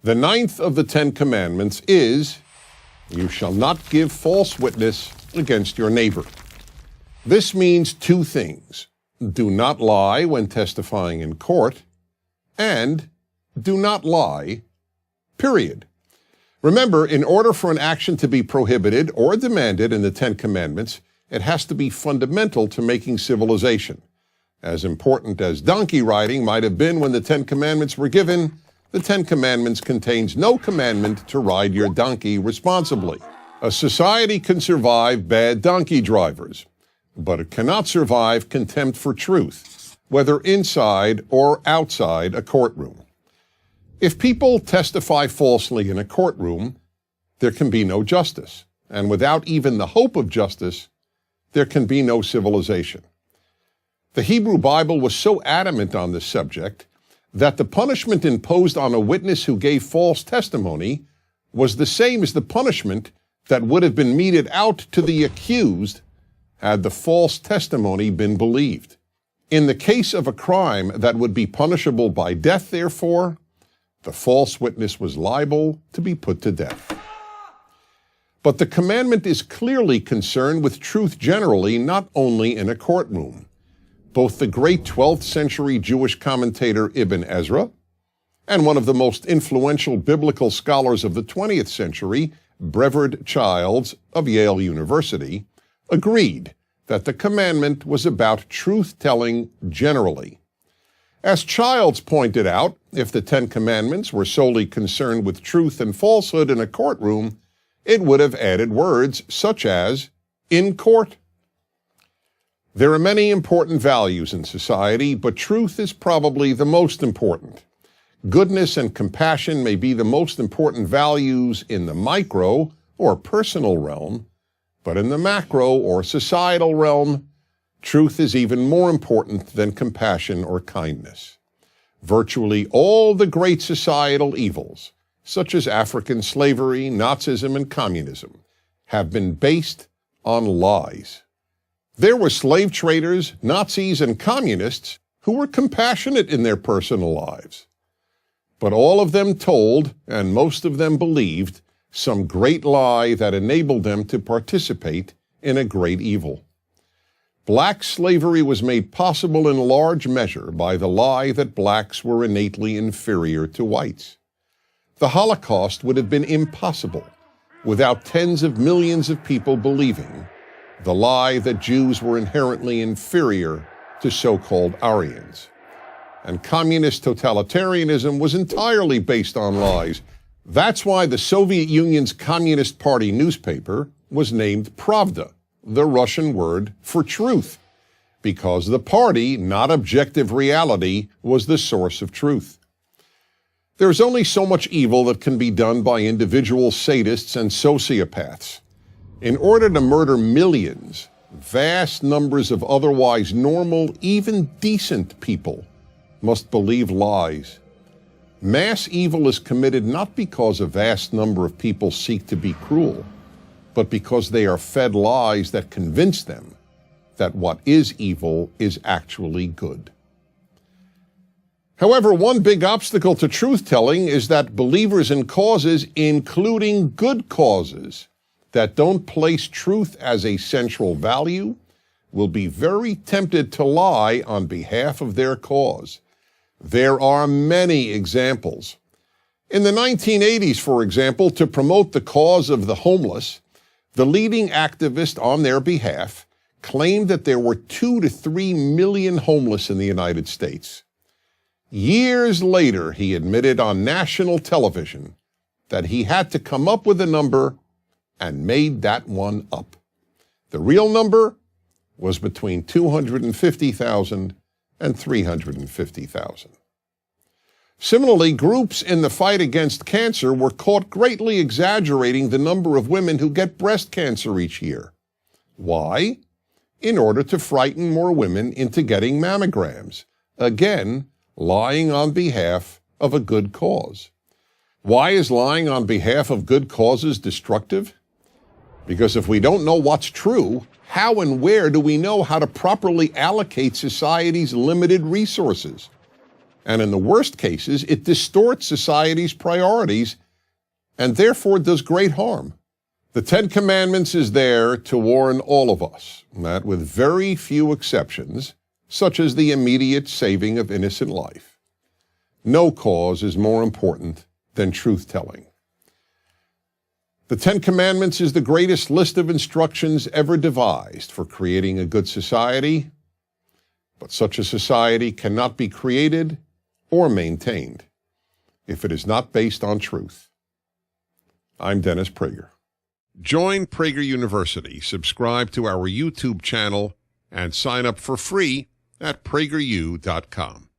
The ninth of the Ten Commandments is, "You shall not give false witness against your neighbor." This means two things. Do not lie when testifying in court, and do not lie, period. Remember, in order for an action to be prohibited or demanded in the Ten Commandments, it has to be fundamental to making civilization. As important as donkey riding might have been when the Ten Commandments were given, the Ten Commandments contains no commandment to ride your donkey responsibly. A society can survive bad donkey drivers, but it cannot survive contempt for truth, whether inside or outside a courtroom. If people testify falsely in a courtroom, there can be no justice, and without even the hope of justice, there can be no civilization. The Hebrew Bible was so adamant on this subject that the punishment imposed on a witness who gave false testimony was the same as the punishment that would have been meted out to the accused had the false testimony been believed. In the case of a crime that would be punishable by death, therefore, the false witness was liable to be put to death. But the commandment is clearly concerned with truth generally, not only in a courtroom. Both the great 12th century Jewish commentator Ibn Ezra and one of the most influential biblical scholars of the 20th century, Brevard Childs of Yale University, agreed that the commandment was about truth-telling generally. As Childs pointed out, if the Ten Commandments were solely concerned with truth and falsehood in a courtroom, it would have added words such as in court. There are many important values in society, but truth is probably the most important. Goodness and compassion may be the most important values in the micro or personal realm, but in the macro or societal realm, truth is even more important than compassion or kindness. Virtually all the great societal evils, such as African slavery, Nazism, and communism, have been based on lies. There were slave traders, Nazis, and communists who were compassionate in their personal lives. But all of them told, and most of them believed, some great lie that enabled them to participate in a great evil. Black slavery was made possible in large measure by the lie that blacks were innately inferior to whites. The Holocaust would have been impossible without tens of millions of people believing the lie that Jews were inherently inferior to so-called Aryans. And communist totalitarianism was entirely based on lies. That's why the Soviet Union's Communist Party newspaper was named Pravda, the Russian word for truth, because the party, not objective reality, was the source of truth. There's only so much evil that can be done by individual sadists and sociopaths. In order to murder millions, vast numbers of otherwise normal, even decent people must believe lies. Mass evil is committed not because a vast number of people seek to be cruel, but because they are fed lies that convince them that what is evil is actually good. However, one big obstacle to truth-telling is that believers in causes, including good causes, that don't place truth as a central value, will be very tempted to lie on behalf of their cause. There are many examples. In the 1980s, for example, to promote the cause of the homeless, the leading activist on their behalf claimed that there were 2 to 3 million homeless in the United States. Years later, he admitted on national television that he had to come up with a number and made that one up. The real number was between 250,000 and 350,000. Similarly, groups in the fight against cancer were caught greatly exaggerating the number of women who get breast cancer each year. Why? In order to frighten more women into getting mammograms. Again, lying on behalf of a good cause. Why is lying on behalf of good causes destructive? Because if we don't know what's true, how and where do we know how to properly allocate society's limited resources? And in the worst cases, it distorts society's priorities and therefore does great harm. The Ten Commandments is there to warn all of us that with very few exceptions, such as the immediate saving of innocent life, no cause is more important than truth-telling. The Ten Commandments is the greatest list of instructions ever devised for creating a good society, but such a society cannot be created or maintained if it is not based on truth. I'm Dennis Prager. Join Prager University, subscribe to our YouTube channel, and sign up for free at prageru.com.